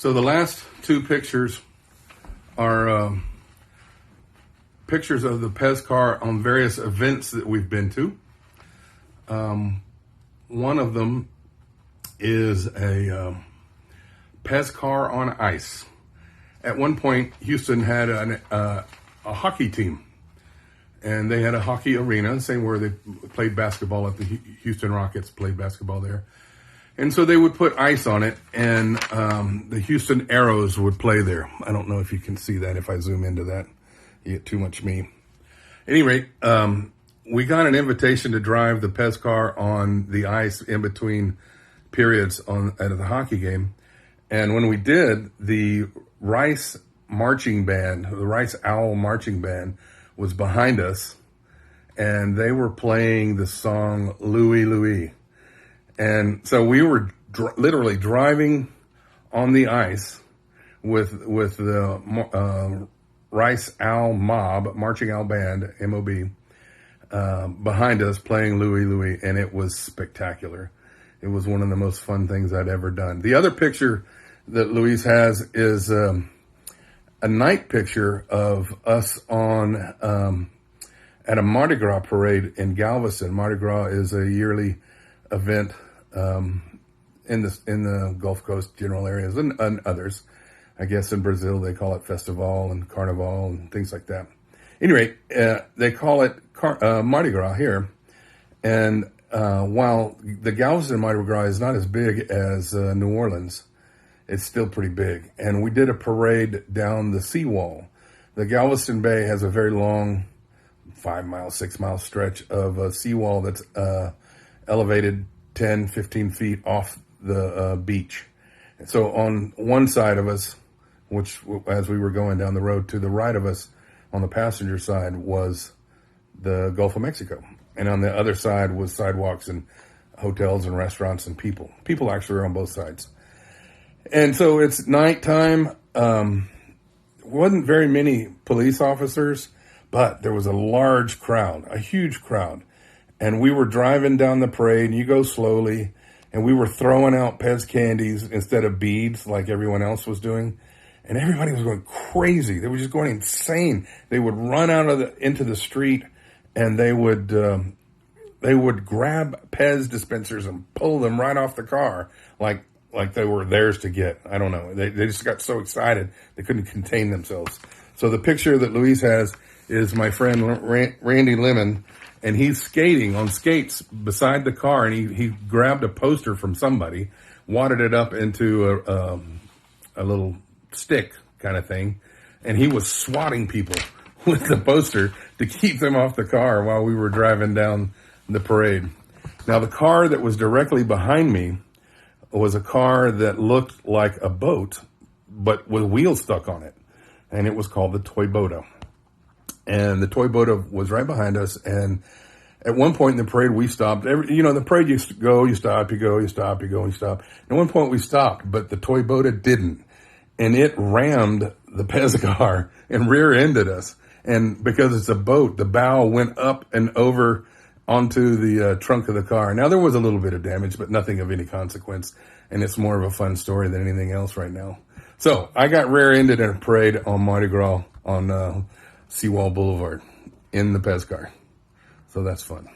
So the last two pictures are pictures of the PEZ car on various events that we've been to. One of them is a PEZ car on ice. At one point, Houston had a hockey team, and they had a hockey arena, same where they played basketball at the Houston Rockets, played basketball there. And so they would put ice on it, and the Houston Arrows would play there. I don't know if you can see that if I zoom into that. You get too much me. At any rate, we got an invitation to drive the PEZ car on the ice in between periods at the hockey game. And when we did, the Rice marching band, the Rice Owl marching band, was behind us, and they were playing the song Louie Louie. And so we were literally driving on the ice with the Rice Owl Mob, Marching Owl Band, MOB, behind us playing Louie Louie, and it was spectacular. It was one of the most fun things I'd ever done. The other picture that Luís has is a night picture of us on at a Mardi Gras parade in Galveston. Mardi Gras is a yearly event in the Gulf Coast general areas and others. I guess in Brazil they call it Festival and Carnival and things like that. Anyway, they call it Mardi Gras here. And while the Galveston Mardi Gras is not as big as New Orleans, it's still pretty big. And we did a parade down the seawall. The Galveston Bay has a very long 5-mile, 6-mile stretch of a seawall that's elevated 10, 15 feet off the beach. And so on one side of us, which as we were going down the road, to the right of us on the passenger side was the Gulf of Mexico. And on the other side was sidewalks and hotels and restaurants and people. People actually are on both sides. And so it's nighttime. Wasn't very many police officers, but there was a large crowd, a huge crowd. And we were driving down the parade, and you go slowly, and we were throwing out PEZ candies instead of beads like everyone else was doing. And everybody was going crazy. They were just going insane. They would run out into the street, and they would grab PEZ dispensers and pull them right off the car like they were theirs to get. I don't know. They just got so excited they couldn't contain themselves. So the picture that Luís has is my friend Randy Lemon, and he's skating on skates beside the car, and he grabbed a poster from somebody, wadded it up into a little stick kind of thing, and he was swatting people with the poster to keep them off the car while we were driving down the parade. Now, the car that was directly behind me was a car that looked like a boat, but with wheels stuck on it, and it was called the Toy Boda. And the Toy Boda was right behind us, and at one point in the parade, we stopped. The parade, you go, you stop, you go, you stop, you go, you stop. At one point, we stopped, but the Toy Boda didn't, and it rammed the PEZ car and rear-ended us. And because it's a boat, the bow went up and over onto the trunk of the car. Now, there was a little bit of damage, but nothing of any consequence, and it's more of a fun story than anything else right now. So I got rear-ended in a parade on Mardi Gras on Seawall Boulevard in the PEZ car. So that's fun.